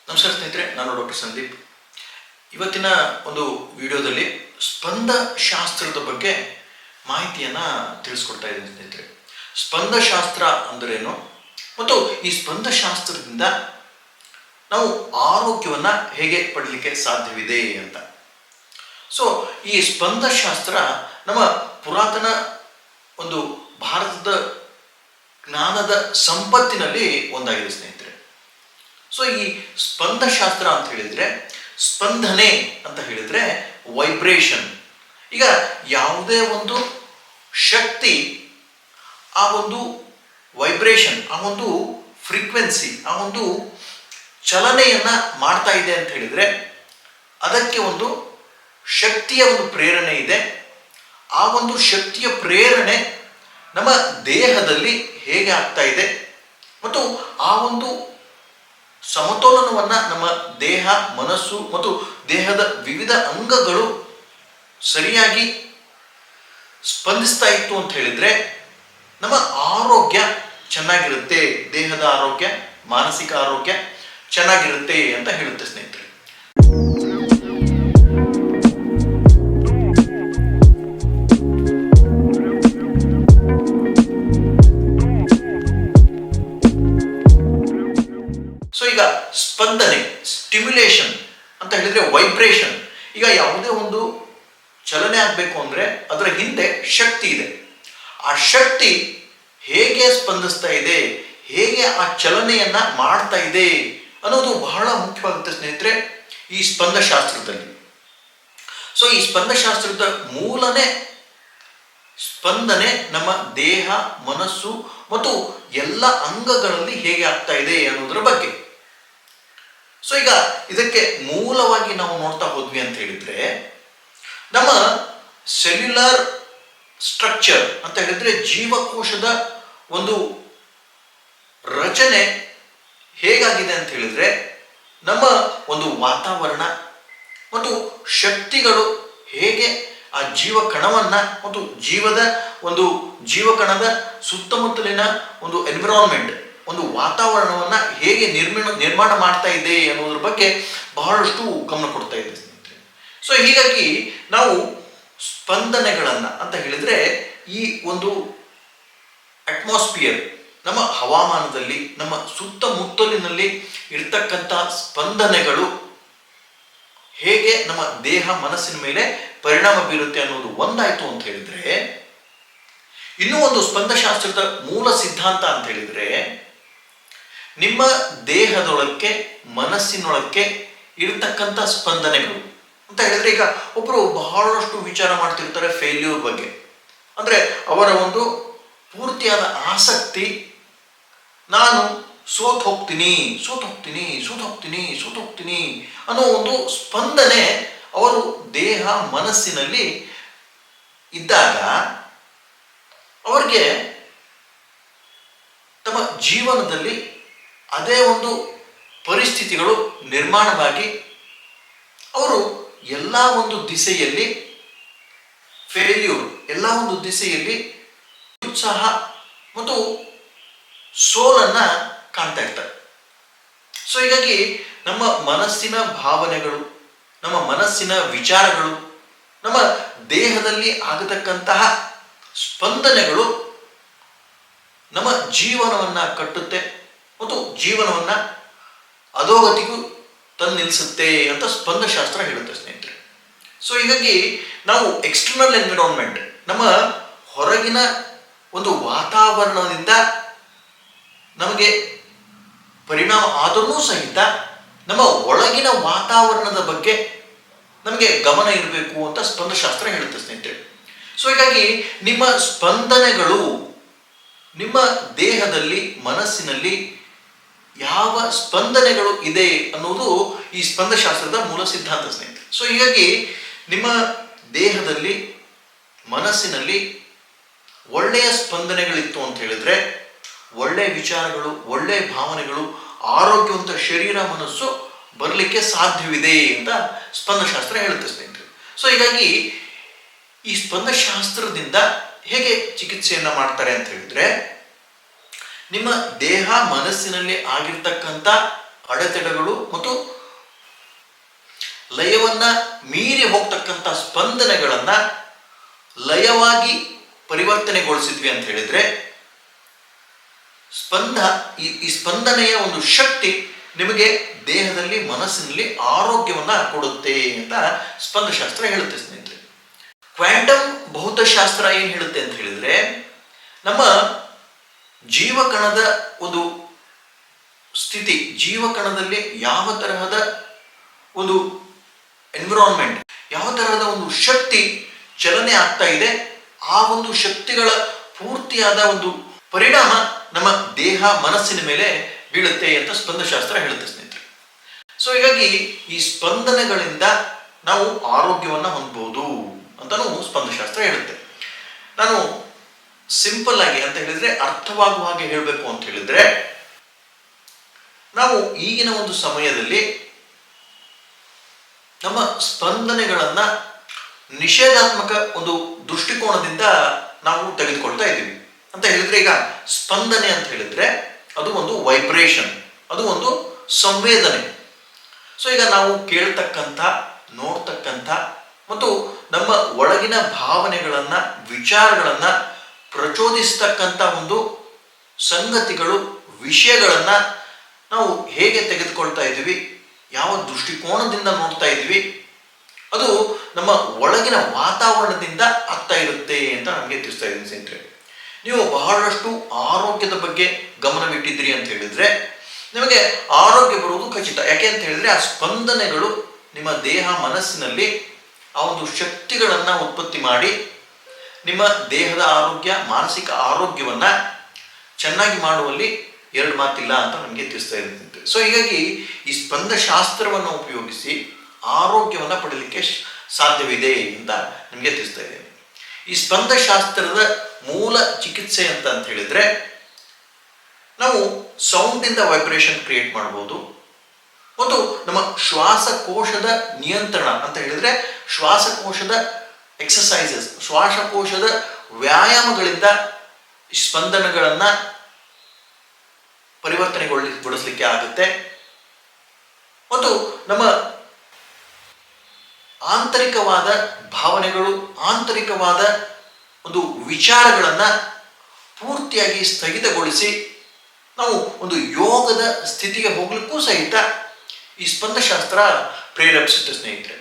ನಮಸ್ಕಾರ ಸ್ನೇಹಿತರೆ, ನಾನು ಡಾಕ್ಟರ್ ಸಂದೀಪ್. ಇವತ್ತಿನ ಒಂದು ವಿಡಿಯೋದಲ್ಲಿ ಸ್ಪಂದಶಾಸ್ತ್ರದ ಬಗ್ಗೆ ಮಾಹಿತಿಯನ್ನು ತಿಳಿಸ್ಕೊಡ್ತಾ ಇದ್ದೀನಿ ಸ್ನೇಹಿತರೆ. ಸ್ಪಂದಶಾಸ್ತ್ರ ಅಂದರೇನು ಮತ್ತು ಈ ಸ್ಪಂದಶಾಸ್ತ್ರದಿಂದ ನಾವು ಆರೋಗ್ಯವನ್ನು ಹೇಗೆ ಪಡಲಿಕ್ಕೆ ಸಾಧ್ಯವಿದೆ ಅಂತ. ಸೊ ಈ ಸ್ಪಂದಶಾಸ್ತ್ರ ನಮ್ಮ ಪುರಾತನ ಒಂದು ಭಾರತದ ಜ್ಞಾನದ ಸಂಪತ್ತಿನಲ್ಲಿ ಒಂದಾಗಿದೆ ಸ್ನೇಹಿತರೆ. ಸೊ ಈ ಸ್ಪಂದಶಾಸ್ತ್ರ ಅಂತ ಹೇಳಿದರೆ, ಸ್ಪಂದನೆ ಅಂತ ಹೇಳಿದರೆ ವೈಬ್ರೇಷನ್. ಈಗ ಯಾವುದೇ ಒಂದು ಶಕ್ತಿ ಆ ಒಂದು ವೈಬ್ರೇಷನ್, ಆ ಒಂದು ಫ್ರೀಕ್ವೆನ್ಸಿ, ಆ ಒಂದು ಚಲನೆಯನ್ನು ಮಾಡ್ತಾ ಇದೆ ಅಂತ ಹೇಳಿದರೆ ಅದಕ್ಕೆ ಒಂದು ಶಕ್ತಿಯ ಒಂದು ಪ್ರೇರಣೆ ಇದೆ. ಆ ಒಂದು ಶಕ್ತಿಯ ಪ್ರೇರಣೆ ನಮ್ಮ ದೇಹದಲ್ಲಿ ಹೇಗೆ ಆಗ್ತಾ ಇದೆ ಮತ್ತು ಆ ಒಂದು ಸಮತೋಲನವನ್ನು ನಮ್ಮ ದೇಹ, ಮನಸ್ಸು ಮತ್ತು ದೇಹದ ವಿವಿಧ ಅಂಗಗಳು ಸರಿಯಾಗಿ ಸ್ಪಂದಿಸ್ತಾ ಇತ್ತು ಅಂತ ಹೇಳಿದರೆ ನಮ್ಮ ಆರೋಗ್ಯ ಚೆನ್ನಾಗಿರುತ್ತೆ, ದೇಹದ ಆರೋಗ್ಯ, ಮಾನಸಿಕ ಆರೋಗ್ಯ ಚೆನ್ನಾಗಿರುತ್ತೆ ಅಂತ ಹೇಳುತ್ತೆ ಸ್ನೇಹಿತರೆ. ಸೊ ಈಗ ಸ್ಪಂದನೆ, ಸ್ಟಿಮ್ಯುಲೇಷನ್ ಅಂತ ಹೇಳಿದ್ರೆ ವೈಬ್ರೇಷನ್. ಈಗ ಯಾವುದೇ ಒಂದು ಚಲನೆ ಆಗಬೇಕು ಅಂದರೆ ಅದರ ಹಿಂದೆ ಶಕ್ತಿ ಇದೆ. ಆ ಶಕ್ತಿ ಹೇಗೆ ಸ್ಪಂದಿಸ್ತಾ ಇದೆ, ಹೇಗೆ ಆ ಚಲನೆಯನ್ನ ಮಾಡ್ತಾ ಇದೆ ಅನ್ನೋದು ಬಹಳ ಮುಖ್ಯವಾಗುತ್ತೆ ಸ್ನೇಹಿತರೆ ಈ ಸ್ಪಂದಶಾಸ್ತ್ರದಲ್ಲಿ. ಸೊ ಈ ಸ್ಪಂದಶಾಸ್ತ್ರದ ಮೂಲನೇ ಸ್ಪಂದನೆ ನಮ್ಮ ದೇಹ, ಮನಸ್ಸು ಮತ್ತು ಎಲ್ಲ ಅಂಗಗಳಲ್ಲಿ ಹೇಗೆ ಆಗ್ತಾ ಇದೆ ಅನ್ನೋದರ ಬಗ್ಗೆ. ಸೊ ಈಗ ಇದಕ್ಕೆ ಮೂಲವಾಗಿ ನಾವು ನೋಡ್ತಾ ಹೋದ್ವಿ ಅಂತ ಹೇಳಿದ್ರೆ, ನಮ್ಮ ಸೆಲ್ಯುಲರ್ ಸ್ಟ್ರಕ್ಚರ್ ಅಂತ ಹೇಳಿದ್ರೆ ಜೀವಕೋಶದ ಒಂದು ರಚನೆ ಹೇಗಾಗಿದೆ ಅಂತ ಹೇಳಿದ್ರೆ, ನಮ್ಮ ಒಂದು ವಾತಾವರಣ ಮತ್ತು ಶಕ್ತಿಗಳು ಹೇಗೆ ಆ ಜೀವಕಣವನ್ನ ಮತ್ತು ಜೀವಕಣದ ಸುತ್ತಮುತ್ತಲಿನ ಒಂದು ಎನ್ವಿರಾನ್ಮೆಂಟ್, ಒಂದು ವಾತಾವರಣವನ್ನ ಹೇಗೆ ನಿರ್ಮಾಣ ಮಾಡ್ತಾ ಇದೆ ಅನ್ನೋದ್ರ ಬಗ್ಗೆ ಬಹಳಷ್ಟು ಗಮನ ಕೊಡ್ತಾ ಇದೆ ಸ್ನೇಹಿತರೆ. ಸೊ ಹೀಗಾಗಿ ನಾವು ಸ್ಪಂದನೆಗಳನ್ನ ಅಂತ ಹೇಳಿದ್ರೆ ಈ ಒಂದು ಅಟ್ಮಾಸ್ಫಿಯರ್, ನಮ್ಮ ಹವಾಮಾನದಲ್ಲಿ, ನಮ್ಮ ಸುತ್ತಮುತ್ತಲಿನಲ್ಲಿ ಇರ್ತಕ್ಕಂಥ ಸ್ಪಂದನೆಗಳು ಹೇಗೆ ನಮ್ಮ ದೇಹ, ಮನಸ್ಸಿನ ಮೇಲೆ ಪರಿಣಾಮ ಬೀರುತ್ತೆ ಅನ್ನೋದು ಒಂದಾಯ್ತು ಅಂತ ಹೇಳಿದ್ರೆ, ಇನ್ನೂ ಒಂದು ಸ್ಪಂದಶಾಸ್ತ್ರದ ಮೂಲ ಸಿದ್ಧಾಂತ ಅಂತ ಹೇಳಿದ್ರೆ, ನಿಮ್ಮ ದೇಹದೊಳಕ್ಕೆ, ಮನಸ್ಸಿನೊಳಕ್ಕೆ ಇರತಕ್ಕಂಥ ಸ್ಪಂದನೆಗಳು ಅಂತ ಹೇಳಿದ್ರೆ, ಈಗ ಒಬ್ಬರು ಬಹಳಷ್ಟು ವಿಚಾರ ಮಾಡ್ತಿರ್ತಾರೆ ಫೇಲ್ಯೂರ್ ಬಗ್ಗೆ. ಅಂದ್ರೆ ಅವರ ಒಂದು ಪೂರ್ತಿಯಾದ ಆಸಕ್ತಿ, ನಾನು ಸೋತ್ ಹೋಗ್ತೀನಿ ಅನ್ನೋ ಒಂದು ಸ್ಪಂದನೆ ಅವರು ದೇಹ, ಮನಸ್ಸಿನಲ್ಲಿ ಇದ್ದಾಗ ಅವರಿಗೆ ತಮ್ಮ ಜೀವನದಲ್ಲಿ ಅದೇ ಒಂದು ಪರಿಸ್ಥಿತಿಗಳು ನಿರ್ಮಾಣವಾಗಿ ಅವರು ಎಲ್ಲ ಒಂದು ದಿಸೆಯಲ್ಲಿ ಫೇಲ್ಯೂರ್, ಎಲ್ಲ ಒಂದು ದಿಸೆಯಲ್ಲಿ ಉತ್ಸಾಹ ಮತ್ತು ಸೋಲನ್ನ ಕಾಣ್ತಾ ಇರ್ತಾರೆ. ಸೊ ಹೀಗಾಗಿ ನಮ್ಮ ಮನಸ್ಸಿನ ಭಾವನೆಗಳು, ನಮ್ಮ ಮನಸ್ಸಿನ ವಿಚಾರಗಳು, ನಮ್ಮ ದೇಹದಲ್ಲಿ ಆಗತಕ್ಕಂತಹ ಸ್ಪಂದನೆಗಳು ನಮ್ಮ ಜೀವನವನ್ನ ಕಟ್ಟುತ್ತೆ ಮತ್ತು ಜೀವನವನ್ನ ಅಧೋಗತಿಗೂ ತಂದು ನಿಲ್ಲಿಸುತ್ತೆ ಅಂತ ಸ್ಪಂದಶಾಸ್ತ್ರ ಹೇಳುತ್ತೆ ಸ್ನೇಹಿತರೆ. ಸೊ ಹೀಗಾಗಿ ನಾವು ಎಕ್ಸ್ಟರ್ನಲ್ ಎನ್ವಿರಾನ್ಮೆಂಟ್, ನಮ್ಮ ಹೊರಗಿನ ಒಂದು ವಾತಾವರಣದಿಂದ ನಮಗೆ ಪರಿಣಾಮ ಆದರೂ ಸಹಿತ ನಮ್ಮ ಒಳಗಿನ ವಾತಾವರಣದ ಬಗ್ಗೆ ನಮಗೆ ಗಮನ ಇರಬೇಕು ಅಂತ ಸ್ಪಂದಶಾಸ್ತ್ರ ಹೇಳುತ್ತೆ ಸ್ನೇಹಿತರೆ. ಸೊ ಹೀಗಾಗಿ ನಿಮ್ಮ ಸ್ಪಂದನೆಗಳು ನಿಮ್ಮ ದೇಹದಲ್ಲಿ, ಮನಸ್ಸಿನಲ್ಲಿ ಯಾವ ಸ್ಪಂದನೆಗಳು ಇದೆ ಅನ್ನೋದು ಈ ಸ್ಪಂದಶಾಸ್ತ್ರದ ಮೂಲ ಸಿದ್ಧಾಂತ ಸ್ನೇಹಿತರೆ. ಸೊ ಹೀಗಾಗಿ ನಿಮ್ಮ ದೇಹದಲ್ಲಿ, ಮನಸ್ಸಿನಲ್ಲಿ ಒಳ್ಳೆಯ ಸ್ಪಂದನೆಗಳಿತ್ತು ಅಂತ ಹೇಳಿದ್ರೆ ಒಳ್ಳೆಯ ವಿಚಾರಗಳು, ಒಳ್ಳೆಯ ಭಾವನೆಗಳು, ಆರೋಗ್ಯವಂತ ಶರೀರ, ಮನಸ್ಸು ಬರಲಿಕ್ಕೆ ಸಾಧ್ಯವಿದೆ ಅಂತ ಸ್ಪಂದಶಾಸ್ತ್ರ ಹೇಳುತ್ತೆ ಸ್ನೇಹಿತರೆ. ಸೊ ಹೀಗಾಗಿ ಈ ಸ್ಪಂದಶಾಸ್ತ್ರದಿಂದ ಹೇಗೆ ಚಿಕಿತ್ಸೆಯನ್ನು ಮಾಡ್ತಾರೆ ಅಂತ ಹೇಳಿದ್ರೆ, ನಿಮ್ಮ ದೇಹ ಮನಸ್ಸಿನಲ್ಲಿ ಆಗಿರ್ತಕ್ಕಂಥ ಅಡೆತಡೆಗಳು ಮತ್ತು ಲಯವನ್ನ ಮೀರಿ ಹೋಗ್ತಕ್ಕಂಥ ಸ್ಪಂದನೆಗಳನ್ನ ಲಯವಾಗಿ ಪರಿವರ್ತನೆಗೊಳಿಸಿದ್ವಿ ಅಂತ ಹೇಳಿದ್ರೆ, ಈ ಸ್ಪಂದನೆಯ ಒಂದು ಶಕ್ತಿ ನಿಮಗೆ ದೇಹದಲ್ಲಿ ಮನಸ್ಸಿನಲ್ಲಿ ಆರೋಗ್ಯವನ್ನ ಕೊಡುತ್ತೆ ಅಂತ ಸ್ಪಂದಶಾಸ್ತ್ರ ಹೇಳುತ್ತೆ ಸ್ನೇಹಿತರೆ. ಕ್ವಾಂಟಮ್ ಭೌತಶಾಸ್ತ್ರ ಏನ್ ಹೇಳುತ್ತೆ ಅಂತ ಹೇಳಿದ್ರೆ, ನಮ್ಮ ಜೀವಕಣದ ಒಂದು ಸ್ಥಿತಿ, ಜೀವಕಣದಲ್ಲಿ ಯಾವ ತರಹದ ಒಂದು ಎನ್ವಿರಾನ್ಮೆಂಟ್, ಯಾವ ತರಹದ ಒಂದು ಶಕ್ತಿ ಚಲನೆ ಆಗ್ತಾ ಇದೆ, ಆ ಒಂದು ಶಕ್ತಿಗಳ ಪೂರ್ತಿಯಾದ ಒಂದು ಪರಿಣಾಮ ನಮ್ಮ ದೇಹ ಮನಸ್ಸಿನ ಮೇಲೆ ಬೀಳುತ್ತೆ ಅಂತ ಸ್ಪಂದಶಾಸ್ತ್ರ ಹೇಳುತ್ತೆ ಸ್ನೇಹಿತರೆ. ಸೊ ಹೀಗಾಗಿ ಈ ಸ್ಪಂದನೆಗಳಿಂದ ನಾವು ಆರೋಗ್ಯವನ್ನ ಹೊಂದಬಹುದು ಅಂತಾನು ಸ್ಪಂದಶಾಸ್ತ್ರ ಹೇಳುತ್ತೆ. ನಾನು ಸಿಂಪಲ್ ಆಗಿ ಅಂತ ಹೇಳಿದ್ರೆ, ಅರ್ಥವಾಗುವ ಹಾಗೆ ಹೇಳಬೇಕು ಅಂತ ಹೇಳಿದ್ರೆ, ನಾವು ಈಗಿನ ಒಂದು ಸಮಯದಲ್ಲಿ ನಮ್ಮ ಸ್ಪಂದನೆಗಳನ್ನ ನಿಷೇಧಾತ್ಮಕ ಒಂದು ದೃಷ್ಟಿಕೋನದಿಂದ ನಾವು ತೆಗೆದುಕೊಳ್ತಾ ಇದ್ದೀವಿ ಅಂತ ಹೇಳಿದ್ರೆ, ಈಗ ಸ್ಪಂದನೆ ಅಂತ ಹೇಳಿದ್ರೆ ಅದು ಒಂದು ವೈಬ್ರೇಷನ್, ಅದು ಒಂದು ಸಂವೇದನೆ. ಸೊ ಈಗ ನಾವು ಕೇಳ್ತಕ್ಕಂಥ, ನೋಡ್ತಕ್ಕಂಥ ಮತ್ತು ನಮ್ಮ ಒಳಗಿನ ಭಾವನೆಗಳನ್ನ, ವಿಚಾರಗಳನ್ನ ಪ್ರಚೋದಿಸ್ತಕ್ಕಂಥ ಒಂದು ಸಂಗತಿಗಳು, ವಿಷಯಗಳನ್ನ ನಾವು ಹೇಗೆ ತೆಗೆದುಕೊಳ್ತಾ ಇದ್ದೀವಿ, ಯಾವ ದೃಷ್ಟಿಕೋನದಿಂದ ನೋಡ್ತಾ ಇದ್ದೀವಿ, ಅದು ನಮ್ಮ ಒಳಗಿನ ವಾತಾವರಣದಿಂದ ಆಗ್ತಾ ಇರುತ್ತೆ ಅಂತ ನಮಗೆ ತಿಳಿಸ್ತಾ ಇದ್ದೀನಿ ಸ್ನೇಹಿತರೆ. ನೀವು ಬಹಳಷ್ಟು ಆರೋಗ್ಯದ ಬಗ್ಗೆ ಗಮನವಿಟ್ಟಿದ್ದೀರಿ ಅಂತ ಹೇಳಿದ್ರೆ ನಿಮಗೆ ಆರೋಗ್ಯ ಬರುವುದು ಖಚಿತ. ಯಾಕೆ ಅಂತ ಹೇಳಿದ್ರೆ, ಆ ಸ್ಪಂದನೆಗಳು ನಿಮ್ಮ ದೇಹ ಮನಸ್ಸಿನಲ್ಲಿ ಆ ಒಂದು ಶಕ್ತಿಗಳನ್ನ ಉತ್ಪತ್ತಿ ಮಾಡಿ ನಿಮ್ಮ ದೇಹದ ಆರೋಗ್ಯ, ಮಾನಸಿಕ ಆರೋಗ್ಯವನ್ನ ಚೆನ್ನಾಗಿ ಮಾಡುವಲ್ಲಿ ಎರಡು ಮಾತಿಲ್ಲ ಅಂತ ನಮಗೆ ತಿಳಿಸ್ತಾ ಇರುತ್ತೆ. ಸೊ ಹೀಗಾಗಿ ಈ ಸ್ಪಂದಶಾಸ್ತ್ರವನ್ನು ಉಪಯೋಗಿಸಿ ಆರೋಗ್ಯವನ್ನು ಪಡೀಲಿಕ್ಕೆ ಸಾಧ್ಯವಿದೆ ಅಂತ ನಿಮಗೆ ತಿಳಿಸ್ತಾ ಇದ್ದೇನೆ. ಈ ಸ್ಪಂದಶಾಸ್ತ್ರದ ಮೂಲ ಚಿಕಿತ್ಸೆ ಅಂತ ಹೇಳಿದ್ರೆ, ನಾವು ಸೌಂಡಿಂದ ವೈಬ್ರೇಷನ್ ಕ್ರಿಯೇಟ್ ಮಾಡಬಹುದು ಮತ್ತು ನಮ್ಮ ಶ್ವಾಸಕೋಶದ ನಿಯಂತ್ರಣ ಅಂತ ಹೇಳಿದ್ರೆ, ಶ್ವಾಸಕೋಶದ ಎಕ್ಸಸೈಸಸ್, ಶ್ವಾಸಕೋಶದ ವ್ಯಾಯಾಮಗಳಿಂದ ಸ್ಪಂದನಗಳನ್ನ ಪರಿವರ್ತನೆಗೊಳಿಸಲಿಕ್ಕೆ ಆಗುತ್ತೆ. ಮತ್ತು ನಮ್ಮ ಆಂತರಿಕವಾದ ಭಾವನೆಗಳು, ಆಂತರಿಕವಾದ ಒಂದು ವಿಚಾರಗಳನ್ನ ಪೂರ್ತಿಯಾಗಿ ಸ್ಥಗಿತಗೊಳಿಸಿ ನಾವು ಒಂದು ಯೋಗದ ಸ್ಥಿತಿಗೆ ಹೋಗ್ಲಿಕ್ಕೂ ಸಹಿತ ಈ ಸ್ಪಂದಶಾಸ್ತ್ರ ಪ್ರೇರೇಪಿಸುತ್ತೆ ಸ್ನೇಹಿತರೆ.